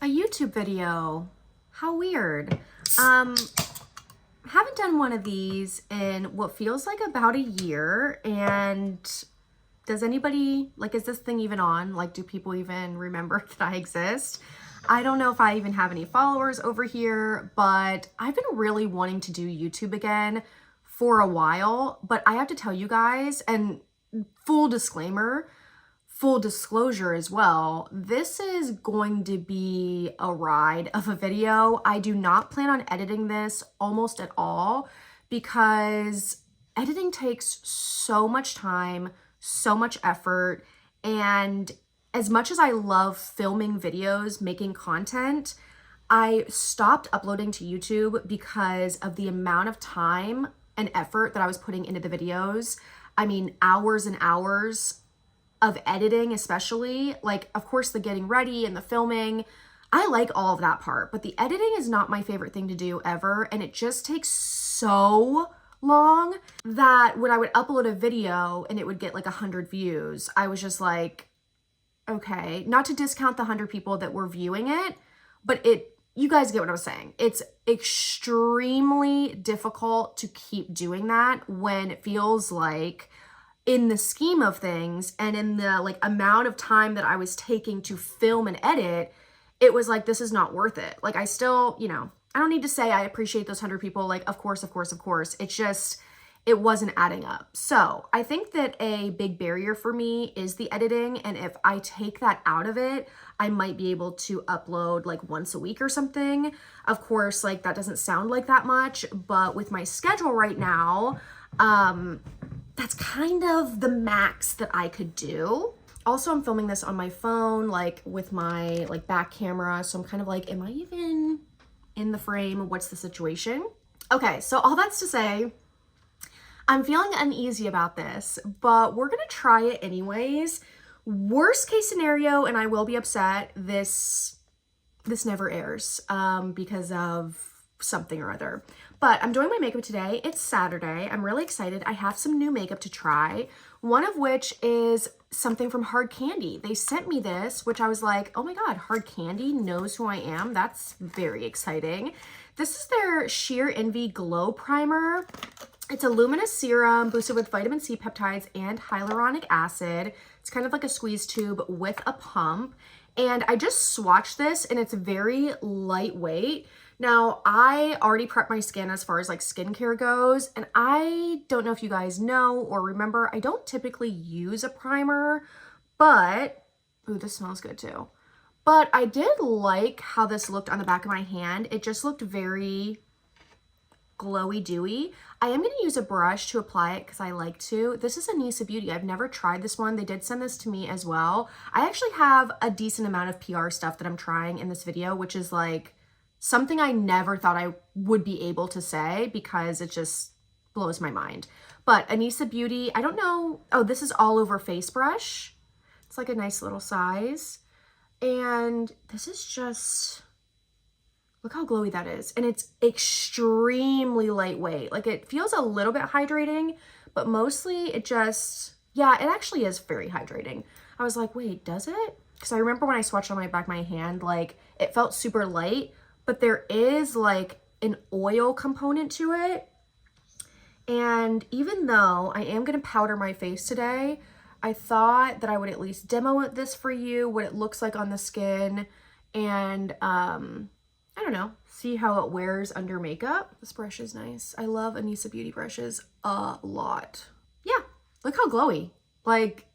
A YouTube video. How weird. Haven't done one of these in what feels like about a year, and does anybody, like, is this thing even on? Like, do people even remember that I exist? I don't know if I even have any followers over here, but I've been really wanting to do YouTube again for a while, but I have to tell you guys, and full disclaimer, full disclosure as well, this is going to be a ride of a video. I do not plan on editing this almost at all because editing takes so much time, so much effort, and as much as I love filming videos, making content, I stopped uploading to YouTube because of the amount of time and effort that I was putting into the videos. I mean, hours and hours of editing, especially. Like, of course, the getting ready and the filming, I like all of that part, but the editing is not my favorite thing to do ever, and it just takes so long that when I would upload a video and it would get like 100 views, I was just like, okay, not to discount the 100 people that were viewing it, but you guys get what I was saying. It's extremely difficult to keep doing that when it feels like, in the scheme of things and in the like amount of time that I was taking to film and edit, it was like, this is not worth it. Like, I still, I don't need to say I appreciate those 100 people. Like, of course. It's just, it wasn't adding up. So I think that a big barrier for me is the editing. And if I take that out of it, I might be able to upload like once a week or something. Of course, like, that doesn't sound like that much, but with my schedule right now, that's kind of the max that I could do. Also, I'm filming this on my phone, like with my like back camera. So I'm kind of like, am I even in the frame? What's the situation? Okay, so all that's to say, I'm feeling uneasy about this, but we're gonna try it anyways. Worst case scenario, and I will be upset, this never airs because of something or other. But I'm doing my makeup today. It's Saturday. I'm really excited. I have some new makeup to try, one of which is something from Hard Candy. They sent me this, which I was like, oh my God, Hard Candy knows who I am. That's very exciting. This is their Sheer Envy Glow Primer. It's a luminous serum boosted with vitamin C peptides and hyaluronic acid. It's kind of like a squeeze tube with a pump. And I just swatched this and it's very lightweight. Now, I already prepped my skin as far as like skincare goes, and I don't know if you guys know or remember, I don't typically use a primer, but, ooh, this smells good too. But I did like how this looked on the back of my hand. It just looked very glowy dewy. I am going to use a brush to apply it because I like to. This is a Nisa Beauty. I've never tried this one. They did send this to me as well. I actually have a decent amount of PR stuff that I'm trying in this video, which is like something I never thought I would be able to say because it just blows my mind. But Anisa Beauty, I don't know. Oh, this is all over face brush. It's like a nice little size. And this is just, look how glowy that is. And it's extremely lightweight. Like, it feels a little bit hydrating, but mostly it just, yeah, it actually is very hydrating. I was like, wait, does it? Because I remember when I swatched on my back of my hand, like, it felt super light, but there is like an oil component to it. And even though I am going to powder my face today, I thought that I would at least demo this for you, what it looks like on the skin, and I don't know, see how it wears under makeup. This brush is nice. I love Anisa Beauty brushes a lot. Yeah, look how glowy. Like,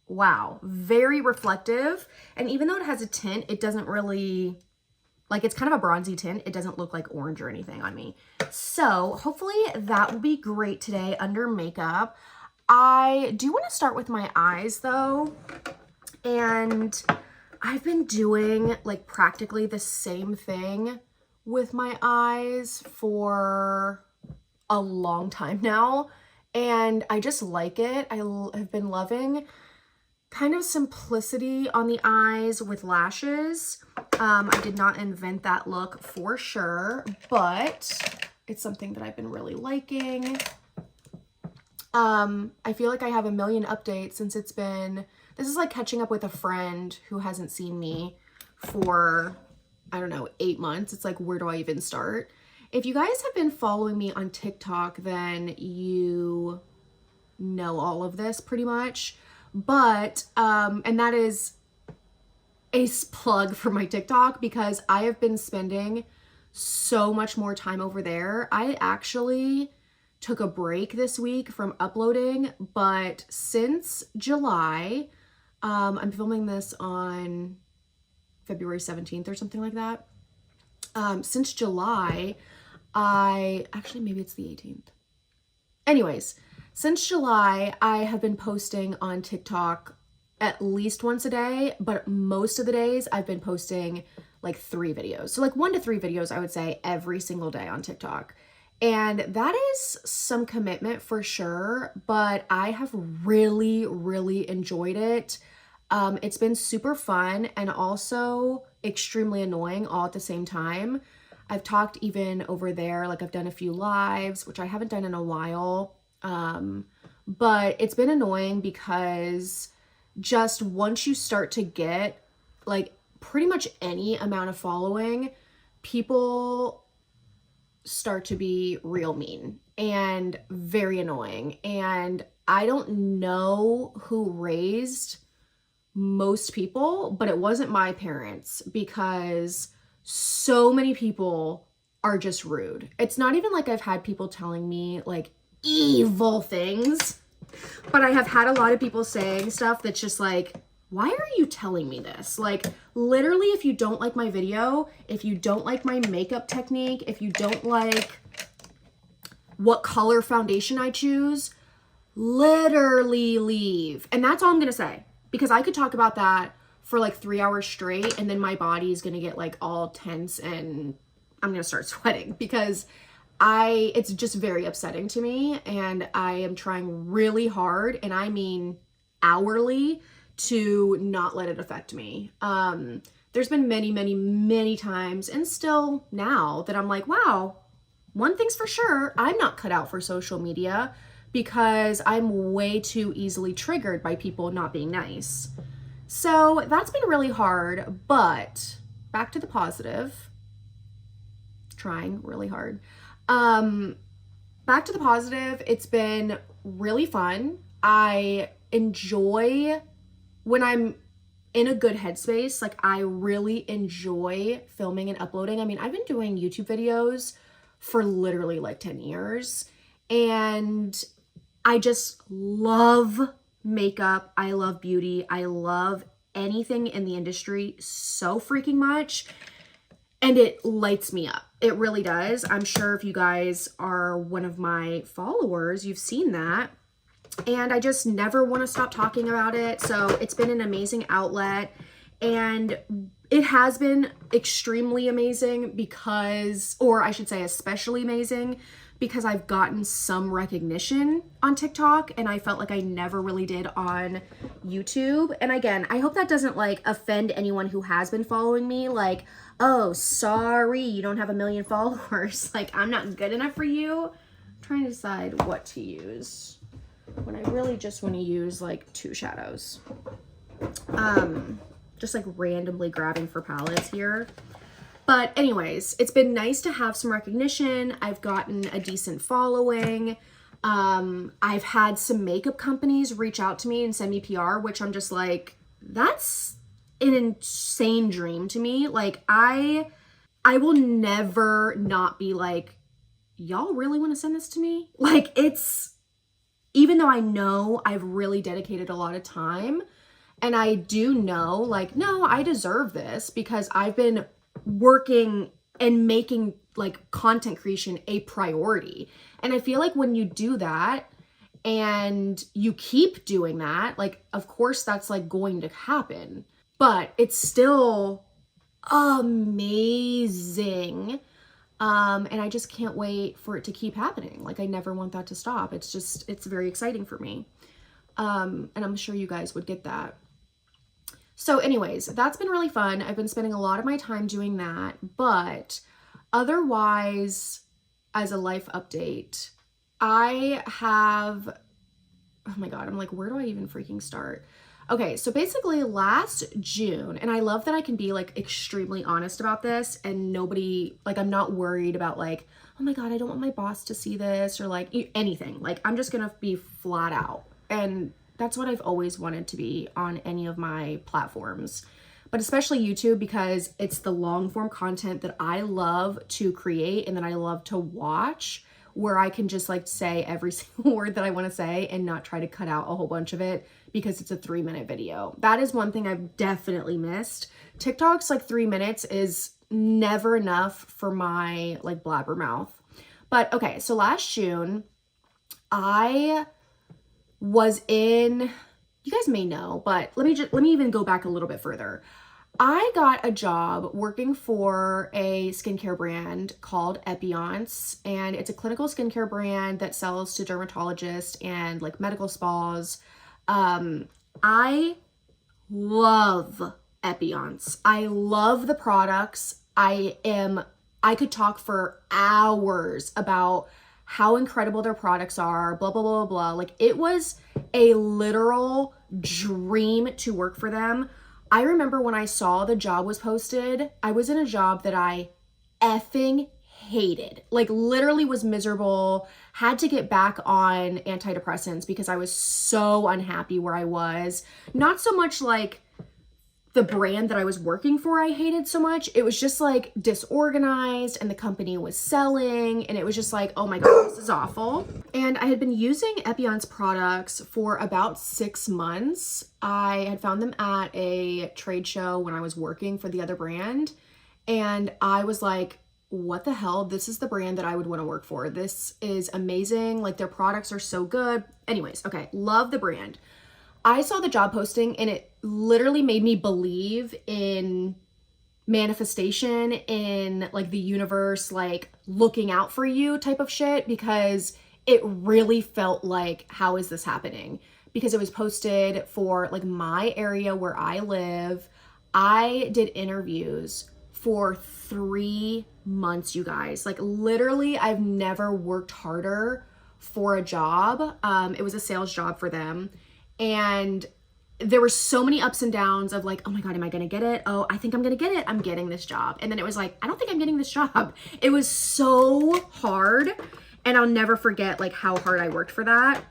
wow, very reflective. And even though it has a tint, it doesn't really, like, it's kind of a bronzy tint. It doesn't look like orange or anything on me. So hopefully that will be great today under makeup. I do want to start with my eyes though. And I've been doing like practically the same thing with my eyes for a long time now. And I just like it. I have been loving kind of simplicity on the eyes with lashes. I did not invent that look for sure, but it's something that I've been really liking. I feel like I have a million updates since it's been, this is like catching up with a friend who hasn't seen me for I don't know, 8 months. It's like, where do I even start? If you guys have been following me on TikTok, then you know all of this pretty much. But, and that is a plug for my TikTok, because I have been spending so much more time over there. I actually took a break this week from uploading, but since July, I'm filming this on February 17th or something like that. Since July, actually, maybe it's the 18th. Anyways, since July, I have been posting on TikTok at least once a day, but most of the days I've been posting like 3 videos. So like 1 to 3 videos, I would say, every single day on TikTok. And that is some commitment for sure, but I have really, really enjoyed it. It's been super fun and also extremely annoying all at the same time. I've talked even over there, like I've done a few lives, which I haven't done in a while. But it's been annoying because just once you start to get like pretty much any amount of following, people start to be real mean and very annoying. And I don't know who raised most people, but it wasn't my parents, because so many people are just rude. It's not even like I've had people telling me like evil things, but I have had a lot of people saying stuff that's just like, why are you telling me this? Like, literally, if you don't like my video, if you don't like my makeup technique, if you don't like what color foundation I choose, literally leave. And that's all I'm gonna say, because I could talk about that for like 3 hours straight, and then my body is gonna get like all tense and I'm gonna start sweating, because it's just very upsetting to me, and I am trying really hard, and I mean hourly, to not let it affect me. There's been many, many, many times, and still now, that I'm like, wow, one thing's for sure, I'm not cut out for social media, because I'm way too easily triggered by people not being nice. So that's been really hard, but back to the positive. Trying really hard. Back to the positive, it's been really fun. I enjoy when I'm in a good headspace. Like, I really enjoy filming and uploading. I mean, I've been doing YouTube videos for literally like 10 years, and I just love makeup. I love beauty. I love anything in the industry so freaking much. And it lights me up. It really does. I'm sure if you guys are one of my followers, you've seen that. And I just never want to stop talking about it. So it's been an amazing outlet. And it has been extremely amazing because, or I should say especially amazing, because I've gotten some recognition on TikTok, and I felt like I never really did on YouTube. And again, I hope that doesn't like offend anyone who has been following me. Like, oh, sorry, you don't have 1 million followers. Like, I'm not good enough for you. I'm trying to decide what to use when I really just want to use like 2 shadows. Just like randomly grabbing for palettes here. But anyways, it's been nice to have some recognition. I've gotten a decent following. I've had some makeup companies reach out to me and send me PR, which I'm just like, that's an insane dream to me. Like, I will never not be like, y'all really want to send this to me? Like, it's, even though I know I've really dedicated a lot of time, and I do know, like, no, I deserve this, because I've been working and making like content creation a priority. And I feel like when you do that and you keep doing that, like, of course that's like going to happen, but it's still amazing. And I just can't wait for it to keep happening. Like, I never want that to stop. It's just, it's very exciting for me. And I'm sure you guys would get that. So anyways, that's been really fun. I've been spending a lot of my time doing that, but otherwise, as a life update, I have, oh my God, I'm like, where do I even freaking start? Okay, so basically last June, and I love that I can be like extremely honest about this and nobody, like I'm not worried about like, oh my God, I don't want my boss to see this or like anything. Like I'm just gonna be flat out. And that's what I've always wanted to be on any of my platforms, but especially YouTube because it's the long form content that I love to create and that I love to watch, where I can just like say every single word that I want to say and not try to cut out a whole bunch of it because it's a 3-minute video. That is one thing I've definitely missed. TikTok's like 3 minutes is never enough for my like blabbermouth. But okay, so last June, I was in, you guys may know, but let me even go back a little bit further. I got a job working for a skincare brand called Epionce, and it's a clinical skincare brand that sells to dermatologists and like medical spas. I love Epionce. I love the products. I could talk for hours about how incredible their products are, blah, blah, blah, blah. Like it was a literal dream to work for them. I remember when I saw the job was posted, I was in a job that I effing hated, like literally was miserable, had to get back on antidepressants because I was so unhappy where I was. Not so much like the brand that I was working for I hated so much. It was just like disorganized and the company was selling and it was just like, oh my God, this is awful. And I had been using Epionce products for about 6 months. I had found them at a trade show when I was working for the other brand. And I was like, what the hell? This is the brand that I would want to work for. This is amazing. Like their products are so good. Anyways, okay, love the brand. I saw the job posting and it literally made me believe in manifestation, in like the universe, like looking out for you type of shit, because it really felt like, how is this happening? Because it was posted for like my area where I live. I did interviews for 3 months, you guys. Like literally, I've never worked harder for a job. It was a sales job for them. And there were so many ups and downs of like, oh my God, am I going to get it? Oh, I think I'm going to get it. I'm getting this job. And then it was like, I don't think I'm getting this job. It was so hard. And I'll never forget like how hard I worked for that.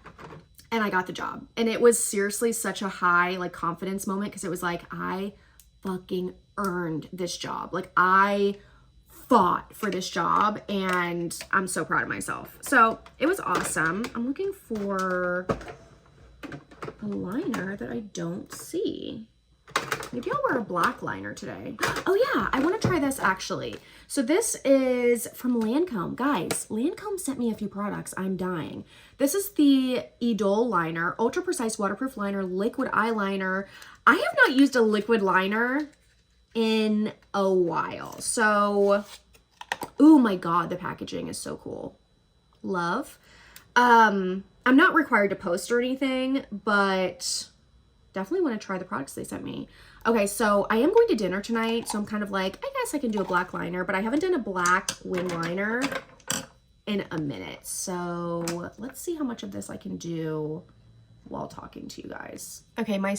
And I got the job. And it was seriously such a high like confidence moment because it was like, I fucking earned this job. Like I fought for this job and I'm so proud of myself. So it was awesome. I'm looking for a liner that I don't see. Maybe I'll wear a black liner today. Oh yeah, I want to try this actually. So this is from Lancome. Guys, Lancome sent me a few products. I'm dying. This is the Idol liner, ultra precise waterproof liner, liquid eyeliner. I have not used a liquid liner in a while. So, oh my God, the packaging is so cool. Love. I'm not required to post or anything, but definitely want to try the products they sent me. Okay, so I am going to dinner tonight, so I'm kind of like, I guess I can do a black liner, but I haven't done a black wing liner in a minute. So let's see how much of this I can do while talking to you guys. Okay, my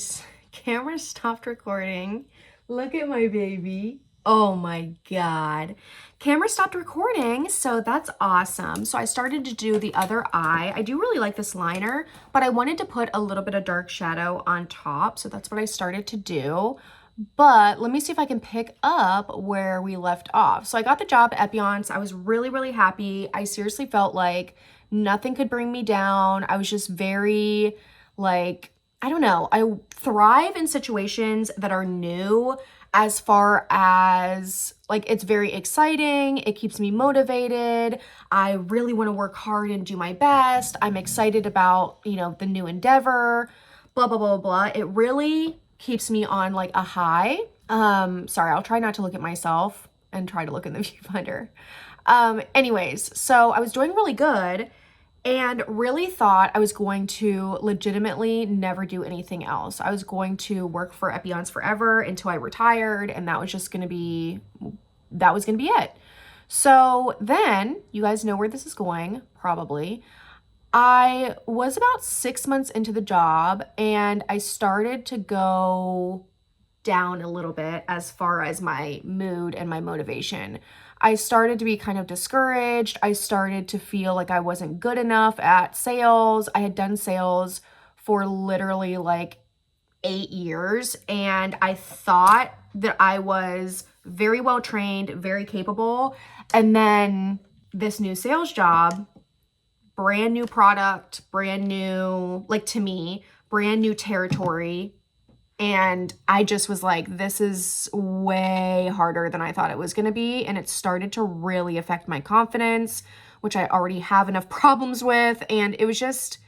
camera stopped recording. Look at my baby. Oh my God. Camera stopped recording, so that's awesome. So I started to do the other eye. I do really like this liner, but I wanted to put a little bit of dark shadow on top, so that's what I started to do. But let me see if I can pick up where we left off. So I got the job at Epionce. I was really, really happy. I seriously felt like nothing could bring me down. I was just very like, I don't know. I thrive in situations that are new, as far as like, it's very exciting. It keeps me motivated. I really want to work hard and do my best. I'm excited about, you know, the new endeavor, blah, blah, blah, blah. It really keeps me on like a high. Sorry, I'll try not to look at myself and try to look in the viewfinder. Anyways, so I was doing really good and really thought I was going to legitimately never do anything else. I was going to work for Epionce forever until I retired, and that was just going to be, it. So then, you guys know where this is going, probably. I was about 6 months into the job and I started to go down a little bit as far as my mood and my motivation. I started to be kind of discouraged. I started to feel like I wasn't good enough at sales. I had done sales for literally like 8 years, and I thought that I was very well trained, very capable. And then this new sales job, brand new product, brand new, like to me, brand new territory. And I just was like, this is way harder than I thought it was going to be. And it started to really affect my confidence, which I already have enough problems with. And it was just,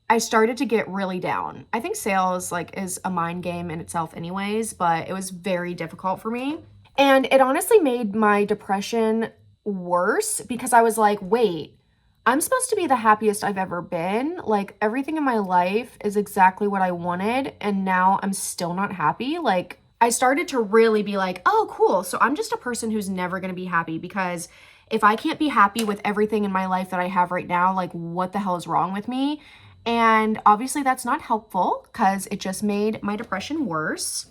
I started to get really down. I think sales like is a mind game in itself anyways, but it was very difficult for me. And it honestly made my depression worse because I was like, wait, I'm supposed to be the happiest I've ever been. Like everything in my life is exactly what I wanted. And now I'm still not happy. Like I started to really be like, oh, cool. So I'm just a person who's never going to be happy, because if I can't be happy with everything in my life that I have right now, like what the hell is wrong with me? And obviously that's not helpful because it just made my depression worse.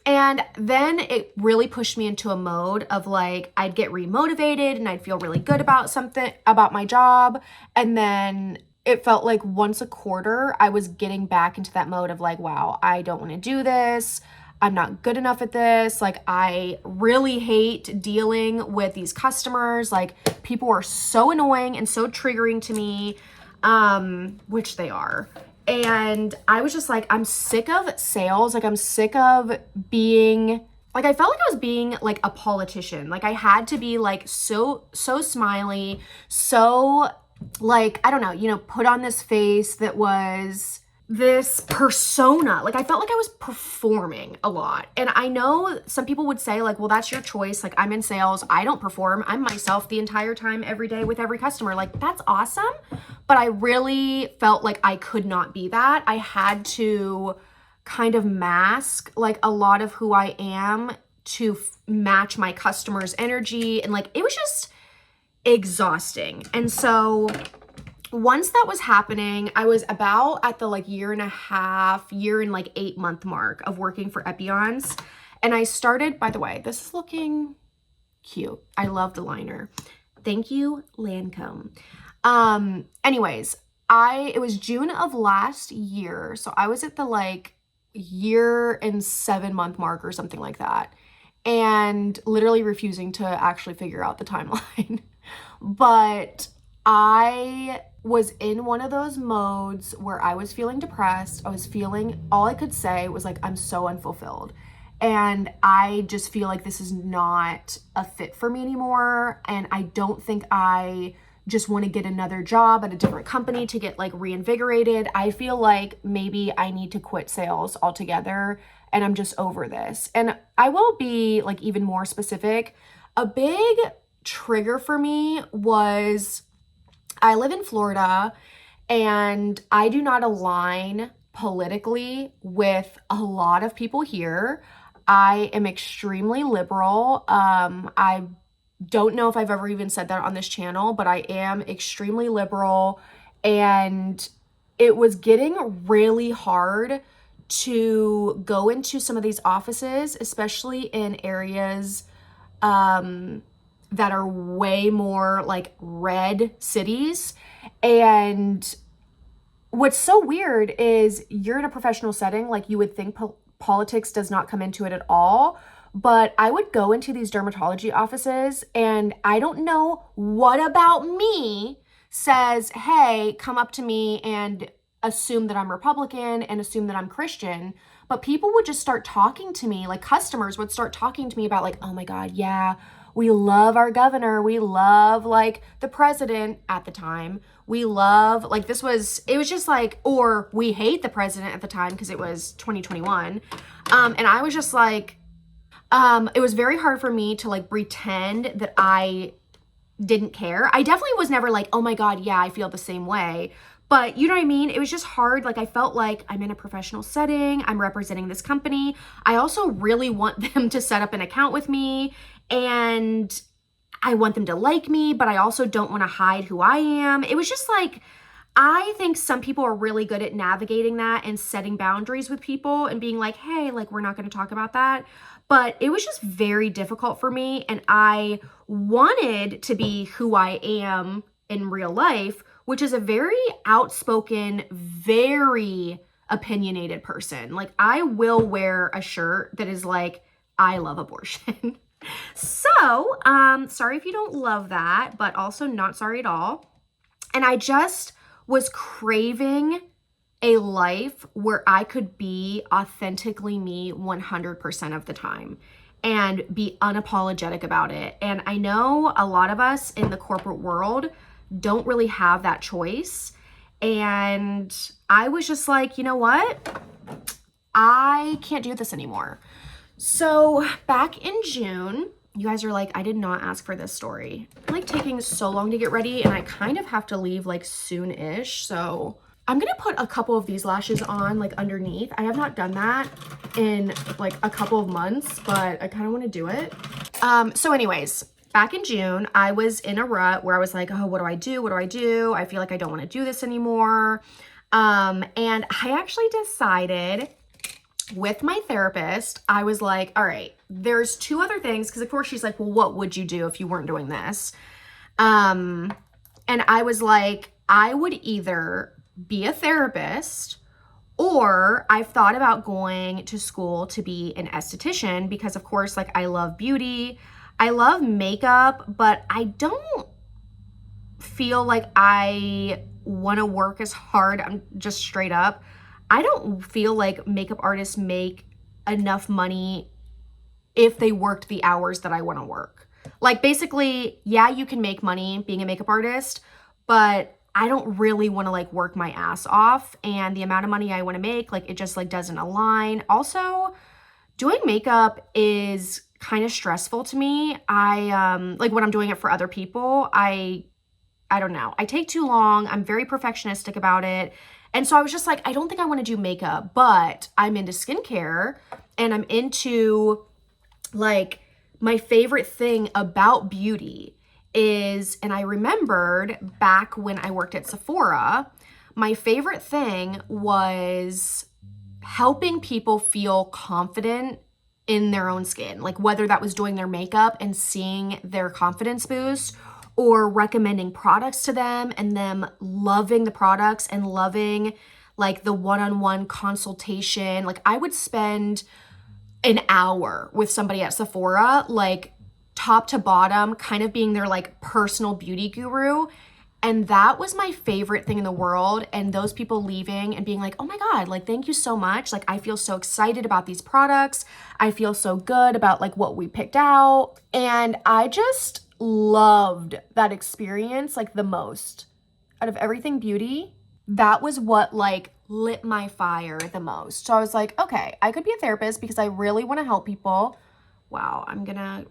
And then it really pushed me into a mode of like, I'd get remotivated and I'd feel really good about something, about my job. And then it felt like once a quarter, I was getting back into that mode of like, wow, I don't want to do this. I'm not good enough at this. Like, I really hate dealing with these customers. Like, people are so annoying and so triggering to me, which they are. And I was just like, I'm sick of sales. Like, I'm sick of being, like, I felt like I was being like a politician. Like, I had to be like so smiley, so like, I don't know, put on this face that was this persona. Like, I felt like I was performing a lot. And I know some people would say like, well, that's your choice. Like, I'm in sales. I don't perform. I'm myself the entire time, every day with every customer. Like, that's awesome. But I really felt like I could not be that. I had to kind of mask like a lot of who I am to match my customers' energy. And like, it was just exhausting. And so once that was happening, I was about at the like year and 8-month mark of working for Epions. And I started, by the way, this is looking cute. I love the liner. Thank you, Lancome. Anyways, it was June of last year. So I was at the like year and 7-month mark or something like that. And literally refusing to actually figure out the timeline. But I was in one of those modes where I was feeling depressed. All I could say was like, I'm so unfulfilled. And I just feel like this is not a fit for me anymore. And I don't think I just want to get another job at a different company to get like reinvigorated. I feel like maybe I need to quit sales altogether, and I'm just over this. And I will be like even more specific. A big trigger for me was, I live in Florida and I do not align politically with a lot of people here. I am extremely liberal. I don't know if I've ever even said that on this channel, but I am extremely liberal, and it was getting really hard to go into some of these offices, especially in areas that are way more like red cities. And what's so weird is you're in a professional setting, like you would think politics does not come into it at all. But I would go into these dermatology offices, and I don't know what about me says, hey, come up to me and assume that I'm Republican and assume that I'm Christian. But people would just start talking to me, like customers would start talking to me about like, oh my God, yeah, we love our governor. We love like the president at the time. We love like it was just like, or we hate the president at the time because it was 2021. And I was just like, it was very hard for me to like pretend that I didn't care. I definitely was never like, oh my God, yeah, I feel the same way. But you know what I mean? It was just hard. Like I felt like I'm in a professional setting. I'm representing this company. I also really want them to set up an account with me, and I want them to like me, but I also don't want to hide who I am. It was just like, I think some people are really good at navigating that and setting boundaries with people and being like, hey, like, we're not going to talk about that. But it was just very difficult for me. And I wanted to be who I am in real life, which is a very outspoken, very opinionated person. Like, I will wear a shirt that is like, I love abortion. So, sorry if you don't love that, but also not sorry at all. And I just was craving a life where I could be authentically me 100% of the time and be unapologetic about it. And I know a lot of us in the corporate world don't really have that choice. And I was just like, you know what? I can't do this anymore. So back in June, you guys are like, I did not ask for this story. I'm like taking so long to get ready and I kind of have to leave like soon-ish. So I'm gonna put a couple of these lashes on like underneath. I have not done that in like a couple of months, but I kind of want to do it. So anyways, back in June, I was in a rut where I was like, oh, what do I do? What do I do? I feel like I don't want to do this anymore. And I actually decided with my therapist, I was like, all right, there's two other things. Cause of course she's like, well, what would you do if you weren't doing this? And I was like, I would either be a therapist or I've thought about going to school to be an esthetician because of course, like I love beauty, I love makeup, but I don't feel like I want to work as hard. I'm just straight up. I don't feel like makeup artists make enough money if they worked the hours that I want to work. Like basically, yeah, you can make money being a makeup artist, but I don't really want to like work my ass off, and the amount of money I want to make, like it just like doesn't align. Also, doing makeup is kind of stressful to me. I like when I'm doing it for other people, I don't know. I take too long. I'm very perfectionistic about it. And so I was just like, I don't think I want to do makeup, but I'm into skincare and I'm into like my favorite thing about beauty is, and I remembered back when I worked at Sephora, my favorite thing was helping people feel confident in their own skin. Like whether that was doing their makeup and seeing their confidence boost, or recommending products to them and them loving the products and loving like the one-on-one consultation. Like I would spend an hour with somebody at Sephora, like top to bottom, kind of being their like personal beauty guru. And that was my favorite thing in the world. And those people leaving and being like, oh my God, like, thank you so much. Like, I feel so excited about these products. I feel so good about like what we picked out. And I just loved that experience like the most out of everything beauty. That was what like lit my fire the most. So I was like, okay, I could be a therapist because I really want to help people. Wow, I'm gonna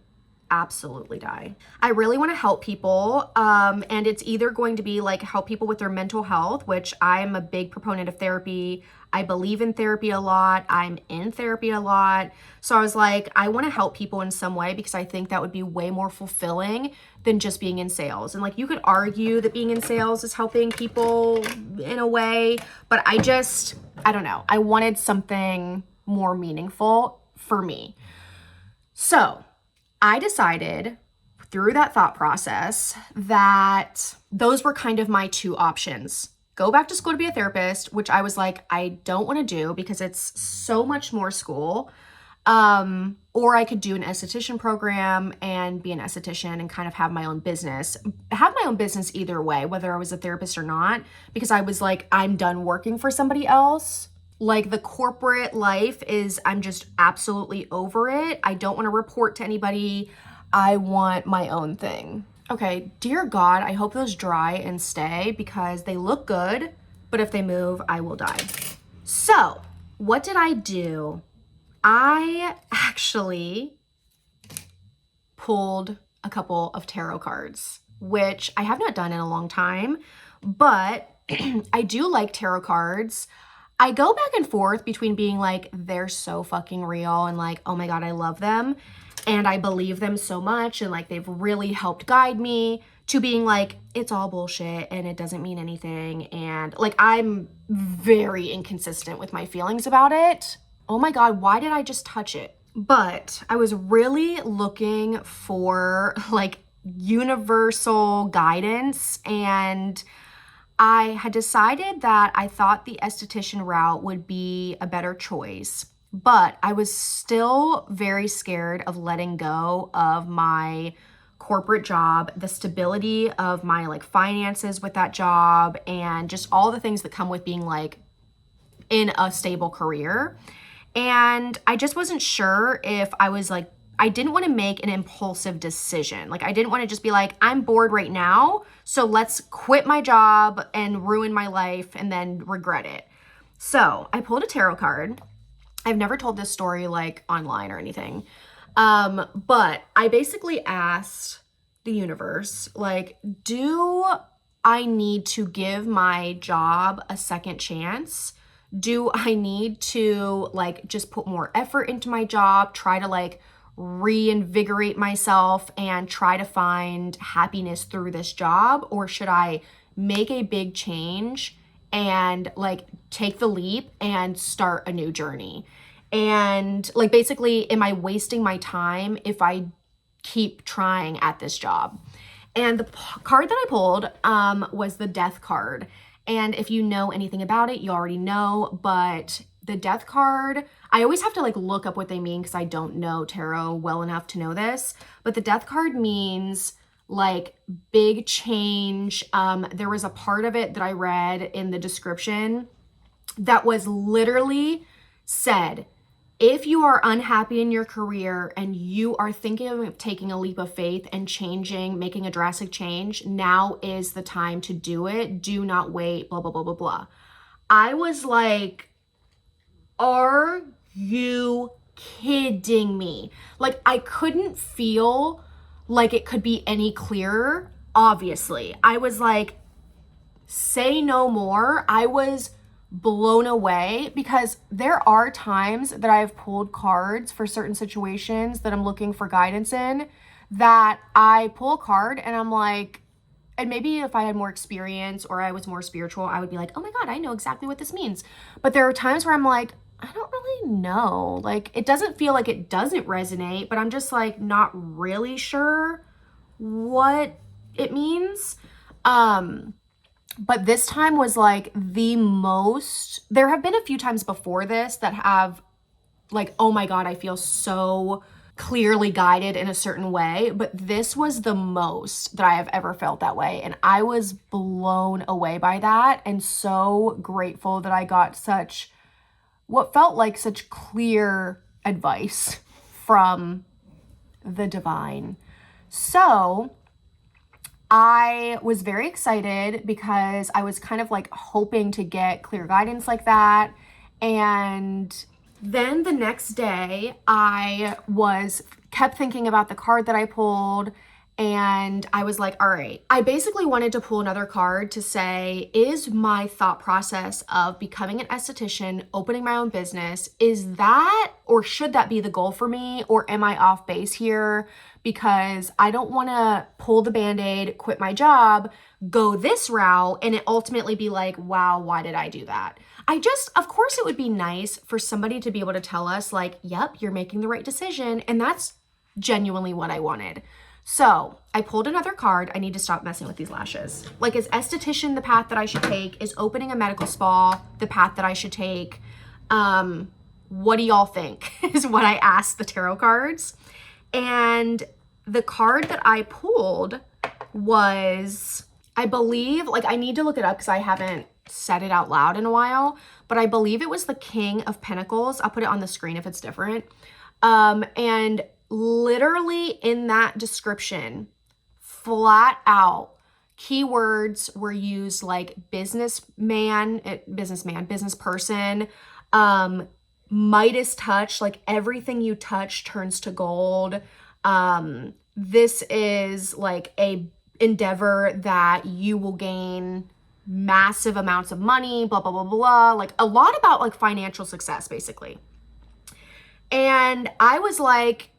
absolutely die. I really want to help people. And it's either going to be like help people with their mental health, which I'm a big proponent of therapy. I believe in therapy a lot. I'm in therapy a lot. So I was like, I want to help people in some way because I think that would be way more fulfilling than just being in sales. And like, you could argue that being in sales is helping people in a way, but I don't know. I wanted something more meaningful for me. So I decided through that thought process that those were kind of my two options. Go back to school to be a therapist, which I was like, I don't want to do because it's so much more school. Or I could do an esthetician program and be an esthetician and kind of have my own business. Have my own business either way, whether I was a therapist or not, because I was like, I'm done working for somebody else. Like the corporate life I'm just absolutely over it. I don't want to report to anybody. I want my own thing. Okay, dear God, I hope those dry and stay because they look good, but if they move, I will die. So, what did I do? I actually pulled a couple of tarot cards, which I have not done in a long time, but I do like tarot cards. I go back and forth between being like, they're so fucking real and like, oh my God, I love them. And I believe them so much, and like they've really helped guide me to being like, it's all bullshit and it doesn't mean anything. And like, I'm very inconsistent with my feelings about it. Oh my God, why did I just touch it? But I was really looking for like universal guidance, and I had decided that I thought the esthetician route would be a better choice, but I was still very scared of letting go of my corporate job, the stability of my like finances with that job, and just all the things that come with being like in a stable career. And I just wasn't sure if I was like, I didn't want to make an impulsive decision. Like, I didn't want to just be like, I'm bored right now, so let's quit my job and ruin my life and then regret it. So I pulled a tarot card. I've never told this story like online or anything. But I basically asked the universe, like, do I need to give my job a second chance? Do I need to like just put more effort into my job, try to like reinvigorate myself and try to find happiness through this job? Or should I make a big change and like take the leap and start a new journey? And like, basically, am I wasting my time if I keep trying at this job? And the card that I pulled was the Death card. And if you know anything about it, you already know, but the Death card, I always have to like look up what they mean because I don't know tarot well enough to know this, but the Death card means like big change. There was a part of it that I read in the description that was literally said, if you are unhappy in your career and you are thinking of taking a leap of faith and changing, making a drastic change, now is the time to do it. Do not wait, blah, blah, blah, blah, blah. I was like, are you kidding me? Like, I couldn't feel like it could be any clearer, obviously. I was like, say no more. I was blown away because there are times that I've pulled cards for certain situations that I'm looking for guidance in, that I pull a card and I'm like, and maybe if I had more experience or I was more spiritual, I would be like, oh my God, I know exactly what this means. But there are times where I'm like, I don't really know. Like, it doesn't feel like it doesn't resonate, but I'm just like not really sure what it means. But this time was like the most, there have been a few times before this that have like, oh my God, I feel so clearly guided in a certain way. But this was the most that I have ever felt that way. And I was blown away by that and so grateful that I got such, what felt like such clear advice from the divine. So I was very excited because I was kind of like hoping to get clear guidance like that. And then the next day I kept thinking about the card that I pulled, and I was like, all right, I basically wanted to pull another card to say, is my thought process of becoming an esthetician, opening my own business, is that, or should that be the goal for me? Or am I off base here? Because I don't want to pull the Band-Aid, quit my job, go this route, and it ultimately be like, wow, why did I do that? Of course it would be nice for somebody to be able to tell us like, yep, you're making the right decision. And that's genuinely what I wanted. So I pulled another card. I need to stop messing with these lashes. Like, is esthetician the path that I should take? Is opening a medical spa the path that I should take? What do y'all think? Is what I asked the tarot cards. And the card that I pulled was, I believe, like, I need to look it up because I haven't said it out loud in a while, but I believe it was the King of Pentacles. I'll put it on the screen if it's different. And literally in that description, flat out, keywords were used like business person, Midas touch, like everything you touch turns to gold. This is like a endeavor that you will gain massive amounts of money, blah, blah, blah, blah. Like a lot about like financial success, basically. And I was like,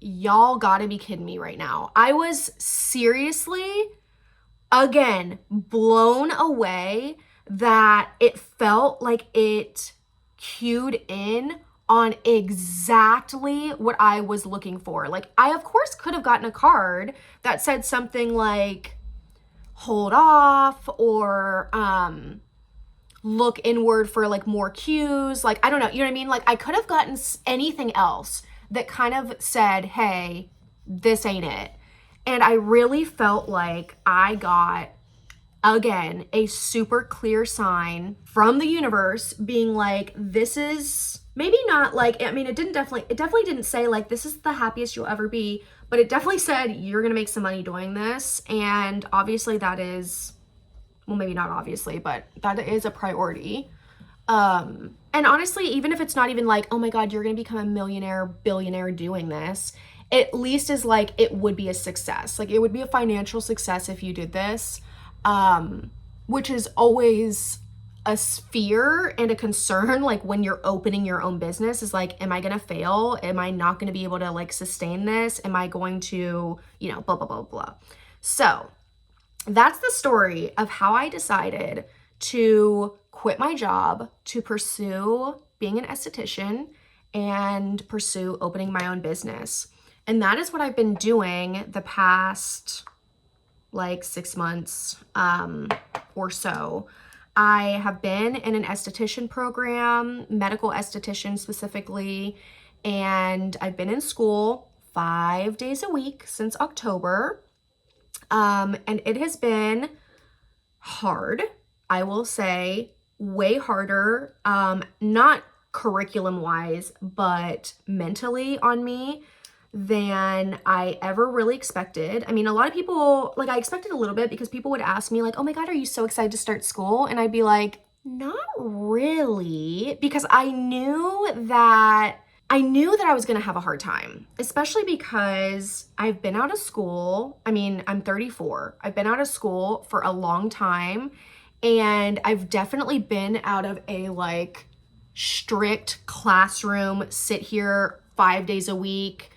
y'all gotta be kidding me right now. I was seriously, again, blown away that it felt like it cued in on exactly what I was looking for. Like, I of course could have gotten a card that said something like, hold off, or look inward for like more cues. Like, I don't know, you know what I mean? Like, I could have gotten anything else that kind of said, hey, this ain't it. And I really felt like I got, again, a super clear sign from the universe being like, this is maybe not like, I mean, it definitely didn't say like, this is the happiest you'll ever be, but it definitely said, you're gonna make some money doing this. And obviously that is, well, maybe not obviously, but that is a priority. And honestly, even if it's not even like, oh my God, you're gonna become a millionaire, billionaire doing this, at least is like, it would be a success. Like, it would be a financial success if you did this, which is always a fear and a concern. Like, when you're opening your own business, is like, am I gonna fail? Am I not gonna be able to like sustain this? Am I going to, you know, blah, blah, blah, blah. So that's the story of how I decided to quit my job to pursue being an esthetician and pursue opening my own business. And that is what I've been doing the past like 6 months or so. I have been in an esthetician program, medical esthetician specifically, and I've been in school 5 days a week since October. And it has been hard, I will say, way harder, not curriculum wise, but mentally on me than I ever really expected. I mean, a lot of people, like, I expected a little bit because people would ask me like, oh my God, are you so excited to start school? And I'd be like, not really, because I knew that I was gonna have a hard time, especially because I've been out of school. I mean, I'm 34. I've been out of school for a long time, and I've definitely been out of a like strict classroom, sit here 5 days a week.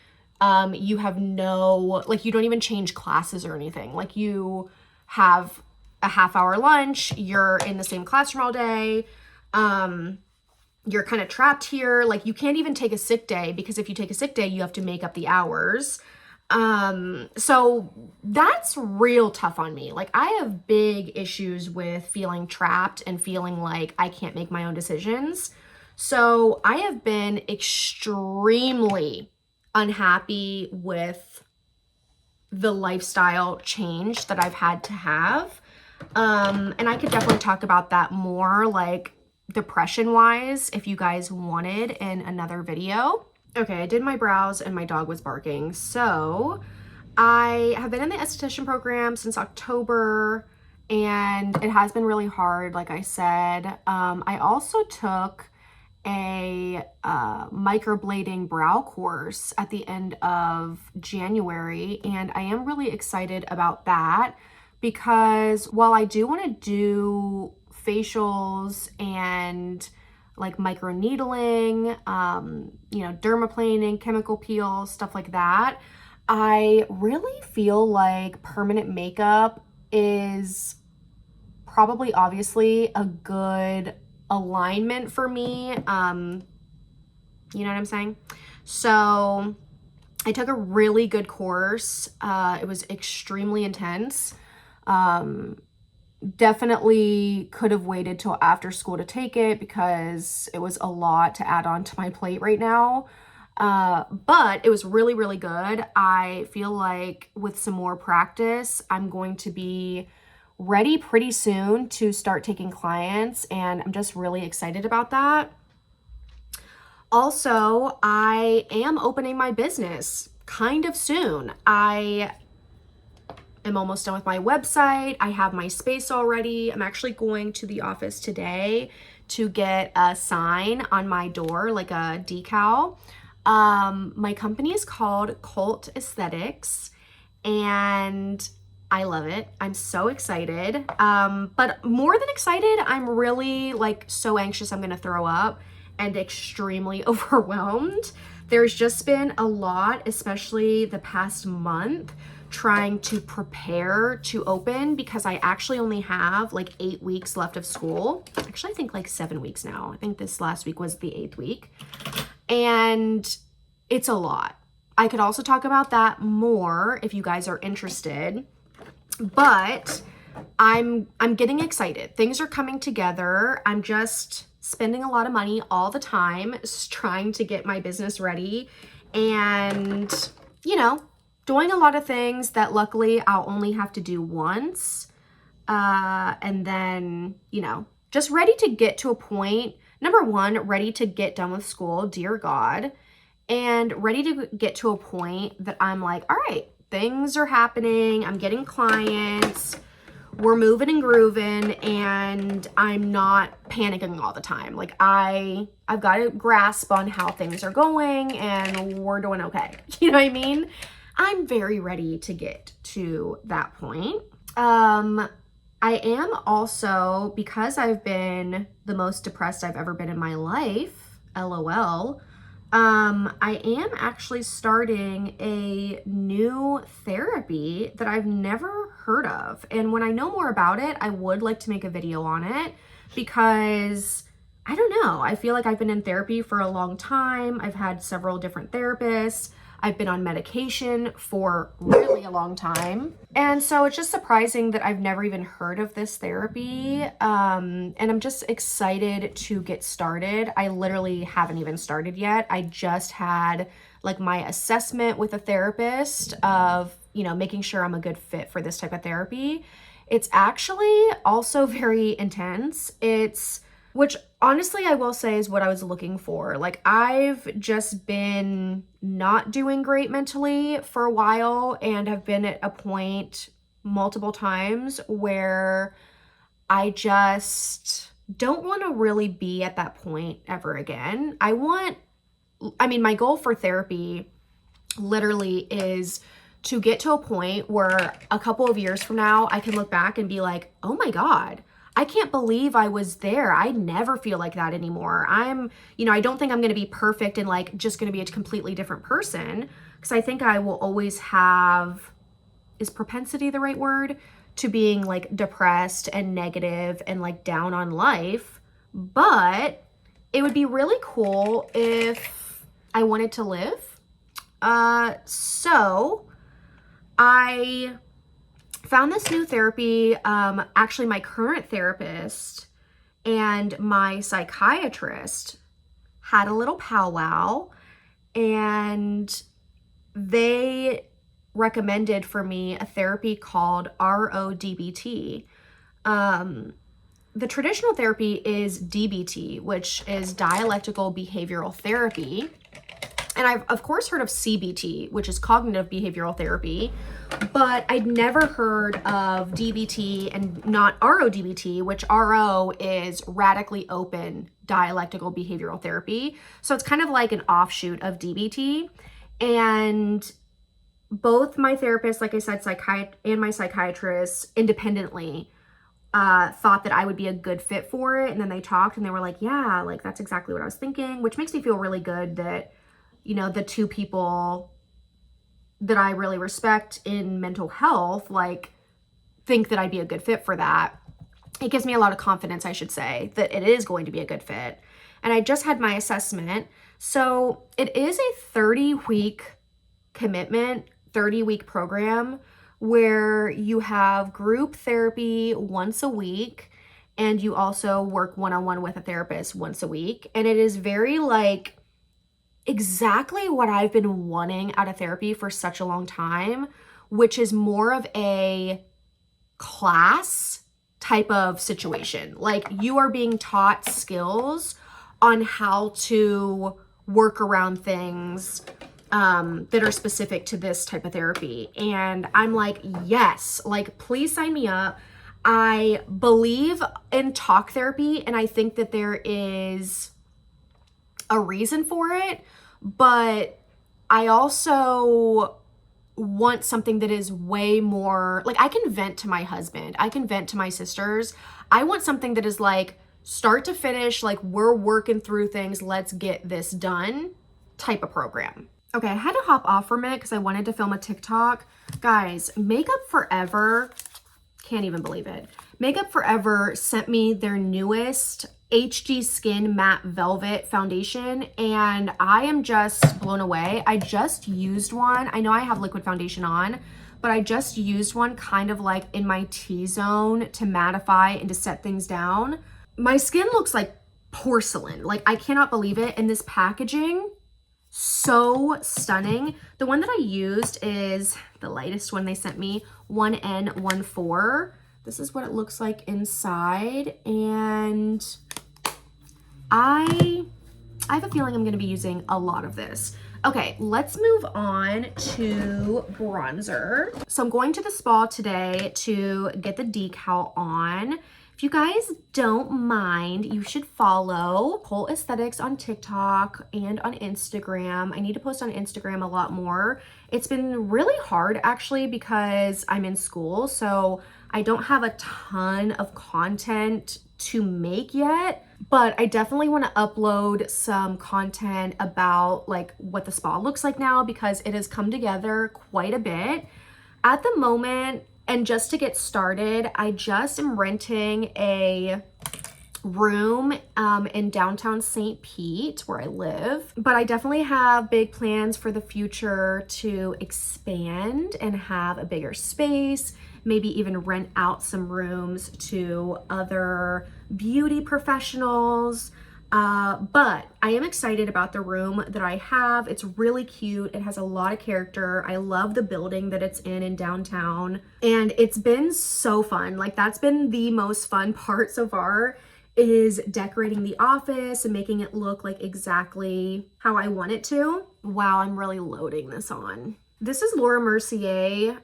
You have no, like, you don't even change classes or anything. Like, you have a half-hour lunch, you're in the same classroom all day. You're kind of trapped here. Like, you can't even take a sick day, because if you take a sick day, you have to make up the hours. So that's real tough on me. Like, I have big issues with feeling trapped and feeling like I can't make my own decisions. So I have been extremely unhappy with the lifestyle change that I've had to have. And I could definitely talk about that more, like, depression wise, if you guys wanted, in another video. Okay, I did my brows and my dog was barking. So I have been in the esthetician program since October, and it has been really hard, like I said. I also took a microblading brow course at the end of January, and I am really excited about that, because while I do want to do facials and like microneedling, you know, dermaplaning, chemical peel, stuff like that, I really feel like permanent makeup is probably obviously a good alignment for me. You know what I'm saying? So I took a really good course. It was extremely intense. Definitely could have waited till after school to take it, because it was a lot to add on to my plate right now. But it was really, really good. I feel like with some more practice, I'm going to be ready pretty soon to start taking clients, and I'm just really excited about that. Also, I am opening my business kind of soon. I am almost done with my website. I have my space already. I'm actually going to the office today to get a sign on my door, like a decal. My company is called Cult Aesthetics, and I love it. I'm so excited. But more than excited, I'm really like so anxious I'm gonna throw up and extremely overwhelmed. there's just been a lot, especially the past month, trying to prepare to open, because I actually only have like 8 weeks left of school. Actually, I think like 7 weeks now. I think this last week was the 8th week. And it's a lot. I could also talk about that more if you guys are interested. But I'm getting excited. Things are coming together. I'm just spending a lot of money all the time trying to get my business ready, and, you know, doing a lot of things that luckily I'll only have to do once. And then, you know, just ready to get to a point, number one, ready to get done with school, dear God, and ready to get to a point that I'm like, all right, things are happening. I'm getting clients. We're moving and grooving, and I'm not panicking all the time. Like I've got a grasp on how things are going, and we're doing okay. You know what I mean? I'm very ready to get to that point. I am also, because I've been the most depressed I've ever been in my life, LOL, I am actually starting a new therapy that I've never heard of. And when I know more about it, I would like to make a video on it, because I don't know. I feel like I've been in therapy for a long time. I've had several different therapists. I've been on medication for really a long time. And so it's just surprising that I've never even heard of this therapy. And I'm just excited to get started. I literally haven't even started yet. I just had like my assessment with a therapist of, you know, making sure I'm a good fit for this type of therapy. It's actually also very intense. Which honestly, I will say is what I was looking for. Like, I've just been not doing great mentally for a while, and have been at a point multiple times where I just don't want to really be at that point ever again. My goal for therapy literally is to get to a point where a couple of years from now, I can look back and be like, oh my God, I can't believe I was there. I never feel like that anymore. I don't think I'm going to be perfect and like just going to be a completely different person, because I think I will always have, is propensity the right word, to being like depressed and negative and like down on life. But it would be really cool if I wanted to live. So I found this new therapy. Actually, my current therapist and my psychiatrist had a little powwow, and they recommended for me a therapy called RODBT. The traditional therapy is DBT, which is dialectical behavioral therapy. And I've, of course, heard of CBT, which is cognitive behavioral therapy, but I'd never heard of DBT and not RODBT, which RO is radically open dialectical behavioral therapy. So it's kind of like an offshoot of DBT. And both my therapist, like I said, and my psychiatrist independently thought that I would be a good fit for it. And then they talked and they were like, yeah, like that's exactly what I was thinking, which makes me feel really good that, you know, the two people that I really respect in mental health, like, think that I'd be a good fit for that. It gives me a lot of confidence, I should say, that it is going to be a good fit. And I just had my assessment. So it is a 30-week commitment, 30-week program where you have group therapy once a week, and you also work one-on-one with a therapist once a week. And it is very like exactly what I've been wanting out of therapy for such a long time, which is more of a class type of situation. Like, you are being taught skills on how to work around things that are specific to this type of therapy. And I'm like, yes, like, please sign me up. I believe in talk therapy, and I think that there is a reason for it, but I also want something that is way more, like, I can vent to my husband, I can vent to my sisters. I want something that is like start to finish, like, we're working through things, let's get this done type of program. Okay, I had to hop off from it because I wanted to film a TikTok. Guys, Makeup Forever, can't even believe it. Makeup Forever sent me their newest HD Skin Matte Velvet Foundation, and I am just blown away. I just used one. I know I have liquid foundation on, but I just used one kind of like in my T-zone to mattify and to set things down. My skin looks like porcelain. Like, I cannot believe it. And this packaging, so stunning. The one that I used is the lightest one they sent me, 1N14. This is what it looks like inside. And I have a feeling I'm going to be using a lot of this. Okay, let's move on to bronzer. So I'm going to the spa today to get the decal on. If you guys don't mind, you should follow Cole Aesthetics on TikTok and on Instagram. I need to post on Instagram a lot more. It's been really hard actually because I'm in school, so I don't have a ton of content to make yet, but I definitely want to upload some content about like what the spa looks like now because it has come together quite a bit. At the moment, and just to get started, I just am renting a room in downtown St. Pete where I live, but I definitely have big plans for the future to expand and have a bigger space, maybe even rent out some rooms to other beauty professionals. But I am excited about the room that I have. It's really cute. It has a lot of character. I love the building that it's in downtown. And it's been so fun. Like, that's been the most fun part so far, is decorating the office and making it look like exactly how I want it to. Wow, I'm really loading this on. This is Laura Mercier,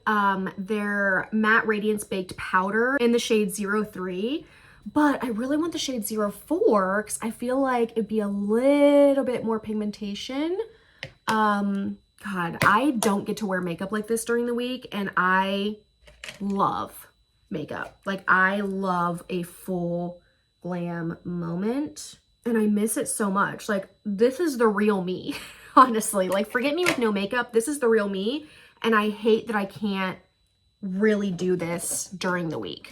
their Matte Radiance Baked Powder in the shade 03. But I really want the shade 04 because I feel like it'd be a little bit more pigmentation. God, I don't get to wear makeup like this during the week, and I love makeup. Like, I love a full glam moment, and I miss it so much. Like, this is the real me, honestly. Like, forget me with no makeup. This is the real me, and I hate that I can't really do this during the week.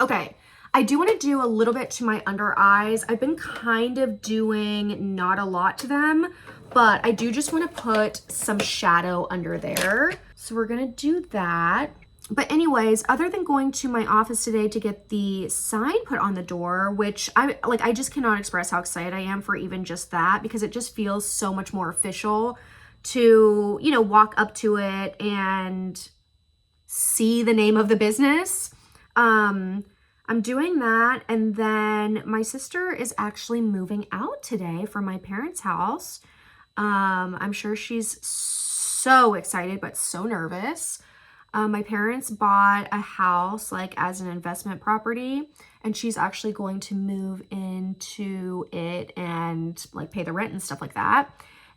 Okay. I do want to do a little bit to my under eyes. I've been kind of doing not a lot to them, but I do just want to put some shadow under there. So we're going to do that. But anyways, other than going to my office today to get the sign put on the door, which I just cannot express how excited I am for even just that, because it just feels so much more official to, you know, walk up to it and see the name of the business. I'm doing that, and then my sister is actually moving out today from my parents' house. I'm sure she's so excited, but so nervous. My parents bought a house like as an investment property, and she's actually going to move into it and like pay the rent and stuff like that.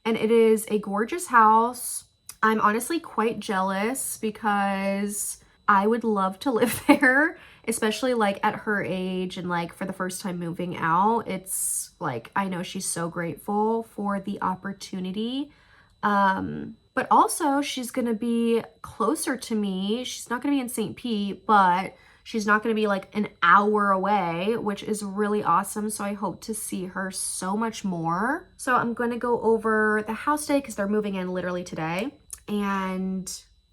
And it is a gorgeous house. I'm honestly quite jealous because I would love to live there, especially like at her age and like for the first time moving out. It's like, I know she's so grateful for the opportunity. But also she's going to be closer to me. She's not going to be in St. Pete, but she's not going to be like an hour away, which is really awesome. So I hope to see her so much more. So I'm going to go over the house day because they're moving in literally today,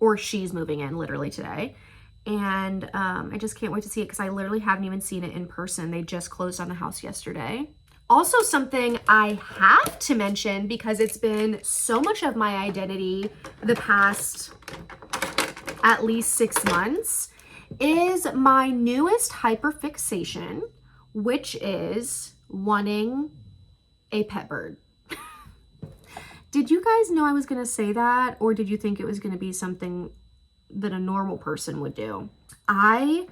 or she's moving in literally today. And I just can't wait to see it because I literally haven't even seen it in person. They just closed on the house yesterday. Also, something I have to mention because it's been so much of my identity the past at least 6 months is my newest hyperfixation, which is wanting a pet bird. Did you guys know I was going to say that, or did you think it was going to be something that a normal person would do? I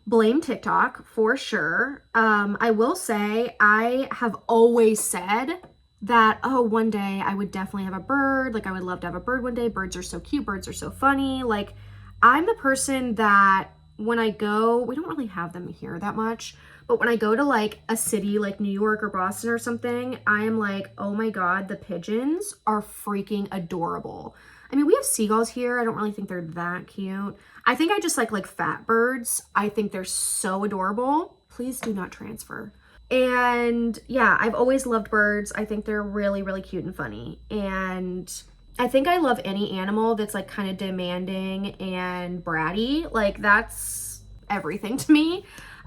blame TikTok for sure. I will say I have always said that, oh, one day I would definitely have a bird. Like, I would love to have a bird one day. Birds are so cute. Birds are so funny. Like, I'm the person that when I go, we don't really have them here that much, But when I go to like a city like New York or Boston or something, I am like, oh my God, the pigeons are freaking adorable. I mean, we have seagulls here. I don't really think they're that cute. I think I just like fat birds. I think they're so adorable. Please do not transfer. And yeah, I've always loved birds. I think they're really, really cute and funny. And I think I love any animal that's like kind of demanding and bratty. Like that's everything to me.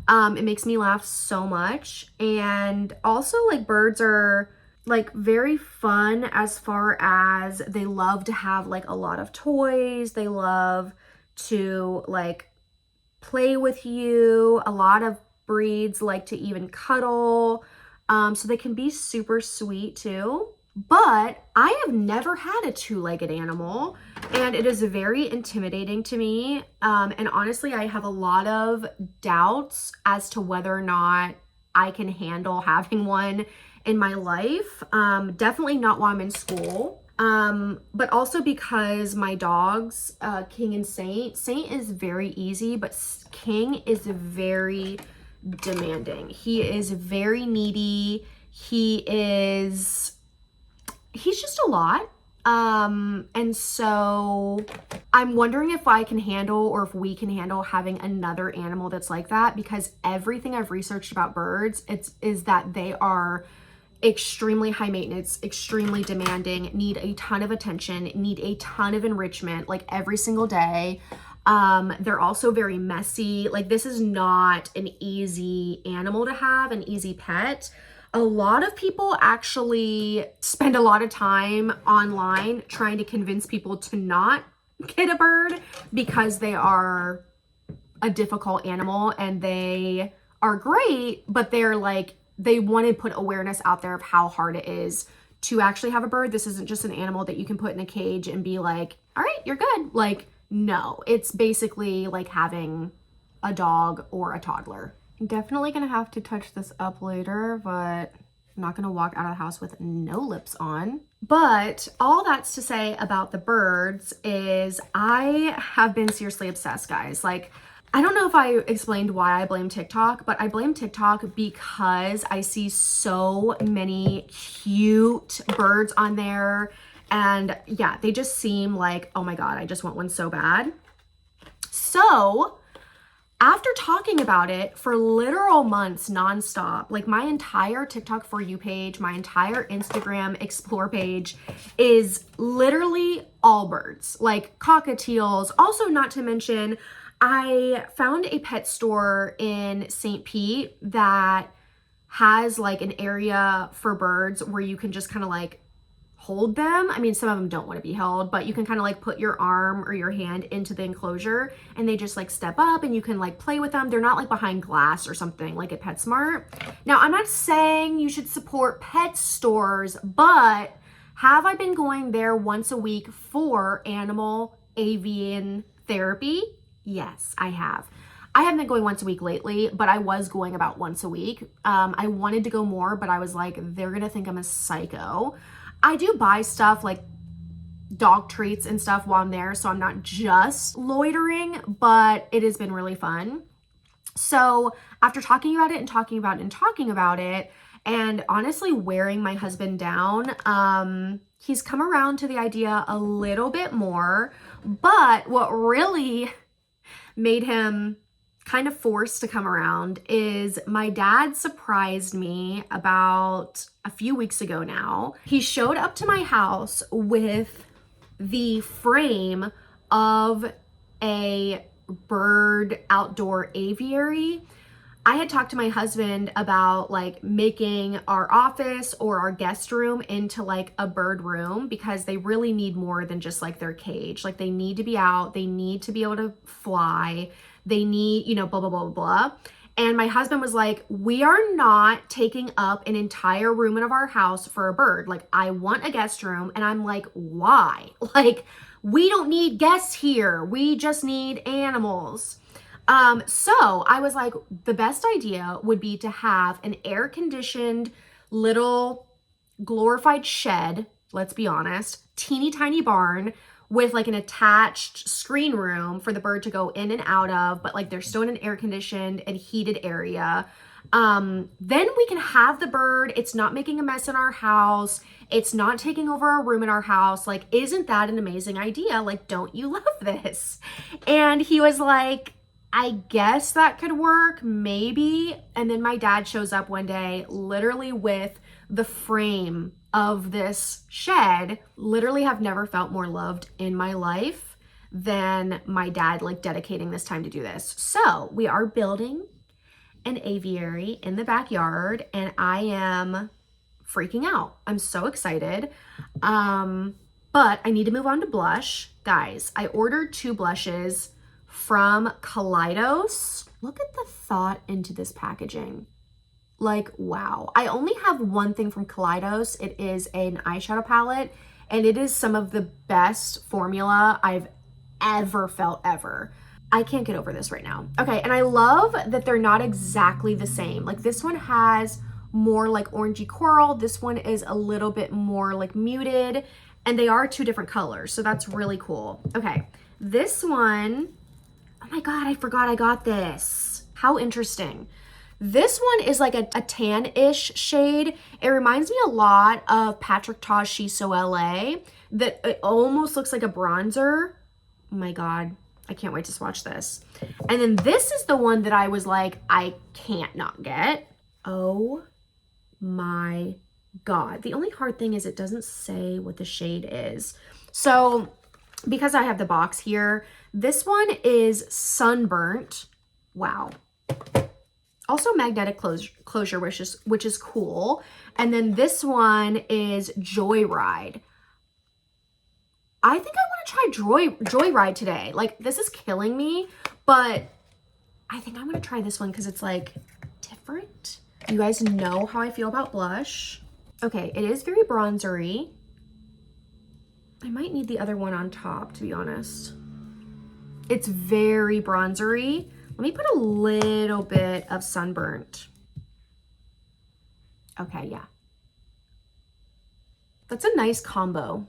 It makes me laugh so much. And also like birds are like very fun as far as they love to have like a lot of toys. They love to like play with you. A lot of breeds like to even cuddle. So they can be super sweet too. But I have never had a two-legged animal and it is very intimidating to me. And honestly, I have a lot of doubts as to whether or not I can handle having one in my life. Definitely not while I'm in school. But also because my dogs, King and Saint is very easy, but King is very demanding. He is very needy. He's just a lot. And so I'm wondering if I can handle or if we can handle having another animal that's like that, because everything I've researched about birds, is that they are extremely high maintenance, extremely demanding, need a ton of attention, need a ton of enrichment like every single day. They're also very messy. Like this is not an easy animal to have, an easy pet. A lot of people actually spend a lot of time online trying to convince people to not get a bird because they are a difficult animal and they are great, but they're like, they want to put awareness out there of how hard it is to actually have a bird. This isn't just an animal that you can put in a cage and be like, all right, you're good. Like, no, it's basically like having a dog or a toddler. I'm definitely going to have to touch this up later, but I'm not going to walk out of the house with no lips on. But all that's to say about the birds is I have been seriously obsessed, guys. Like, I don't know if I explained why I blame TikTok, but I blame TikTok because I see so many cute birds on there. And yeah, they just seem like, oh my God, I just want one so bad. So after talking about it for literal months nonstop, like my entire TikTok For You page, my entire Instagram Explore page is literally all birds, like cockatiels. Also, not to mention, I found a pet store in St. Pete that has like an area for birds where you can just kind of like hold them. I mean, some of them don't want to be held, but you can kind of like put your arm or your hand into the enclosure and they just like step up and you can like play with them. They're not like behind glass or something like at PetSmart. Now, I'm not saying you should support pet stores, but have I been going there once a week for animal avian therapy? Yes, I have. I haven't been going once a week lately, but I was going about once a week. I wanted to go more, but I was like, they're gonna think I'm a psycho. I do buy stuff like dog treats and stuff while I'm there, so I'm not just loitering, but it has been really fun. So after talking about it and talking about it and talking about it, and honestly wearing my husband down, he's come around to the idea a little bit more. But what really made him kind of forced to come around is my dad surprised me about a few weeks ago now. He showed up to my house with the frame of a bird outdoor aviary. I had talked to my husband about like making our office or our guest room into like a bird room because they really need more than just like their cage. Like they need to be out, they need to be able to fly, they need, blah, blah, blah, blah, blah. And my husband was like, we are not taking up an entire room of our house for a bird. Like, I want a guest room. And I'm like, why? Like, we don't need guests here. We just need animals. So I was like, the best idea would be to have an air-conditioned little glorified shed, let's be honest, teeny tiny barn with like an attached screen room for the bird to go in and out of, but like they're still in an air-conditioned and heated area. Then we can have the bird. It's not making a mess in our house. It's not taking over our room in our house. Like, isn't that an amazing idea? Like, don't you love this? And he was like, I guess that could work, maybe. And then my dad shows up one day, literally with the frame of this shed. Literally have never felt more loved in my life than my dad, like, dedicating this time to do this. So we are building an aviary in the backyard, and I am freaking out. I'm so excited. But I need to move on to blush. Guys, I ordered 2 blushes from Kaleidos. Look at the thought into this packaging. Like, wow. I only have one thing from Kaleidos. It is an eyeshadow palette, and it is some of the best formula I've ever felt ever. I can't get over this right now. Okay, and I love that they're not exactly the same. Like, this one has more like orangey coral. This one is a little bit more like muted, and they are 2 different colors, so that's really cool. Okay, this one, oh my God, I forgot I got this. How interesting. This one is like a tan-ish shade. It reminds me a lot of Patrick Ta's Shiso LA, that it almost looks like a bronzer. Oh my God, I can't wait to swatch this. And then this is the one that I was like, I can't not get. Oh my God. The only hard thing is it doesn't say what the shade is. So because I have the box here, this one is Sunburnt. Wow. Also magnetic closure, which is cool. And then this one is Joyride. I think I want to try Joyride today. Like, this is killing me, but I think I'm going to try this one because it's like different. You guys know how I feel about blush. Okay, it is very bronzery. I might need the other one on top, to be honest. It's very bronzery. Let me put a little bit of Sunburnt. Okay, yeah. That's a nice combo.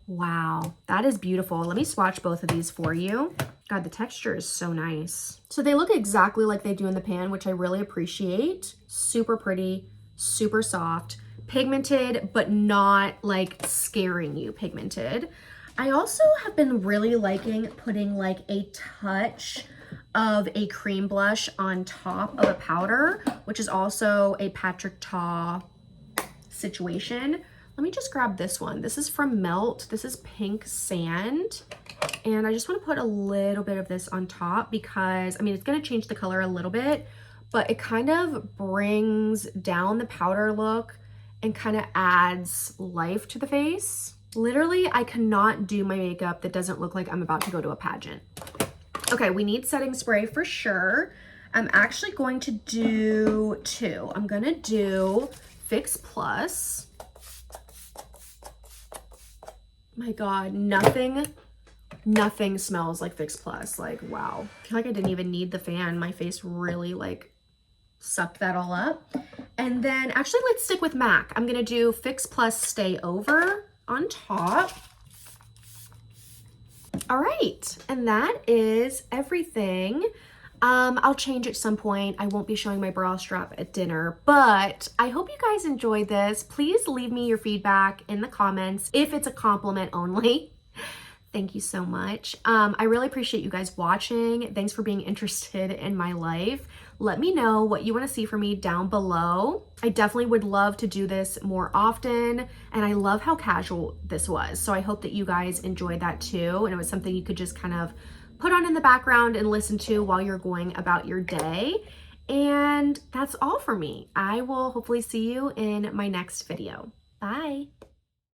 Wow, that is beautiful. Let me swatch both of these for you. God, the texture is so nice. So they look exactly like they do in the pan, which I really appreciate. Super pretty, super soft, pigmented, but not like scaring you pigmented. I also have been really liking putting like a touch of a cream blush on top of a powder, which is also a Patrick Ta situation. Let me just grab this one. This is from Melt. This is Pink Sand. And I just want to put a little bit of this on top because, I mean, it's going to change the color a little bit, but it kind of brings down the powder look and kind of adds life to the face. Literally, I cannot do my makeup that doesn't look like I'm about to go to a pageant. Okay, we need setting spray for sure. I'm actually going to do 2. I'm going to do Fix Plus. My God, nothing smells like Fix Plus. Like, wow. I feel like I didn't even need the fan. My face really like sucked that all up. And then actually let's stick with MAC. I'm gonna do Fix Plus Stay Over on top. All right, and that is everything. I'll change at some point. I won't be showing my bra strap at dinner, but I hope you guys enjoyed this. Please leave me your feedback in the comments if it's a compliment only. Thank you so much. I really appreciate you guys watching. Thanks for being interested in my life. Let me know what you want to see from me down below. I definitely would love to do this more often, and I love how casual this was. So I hope that you guys enjoyed that too, and it was something you could just kind of put on in the background and listen to while you're going about your day. And that's all for me. I will hopefully see you in my next video. Bye.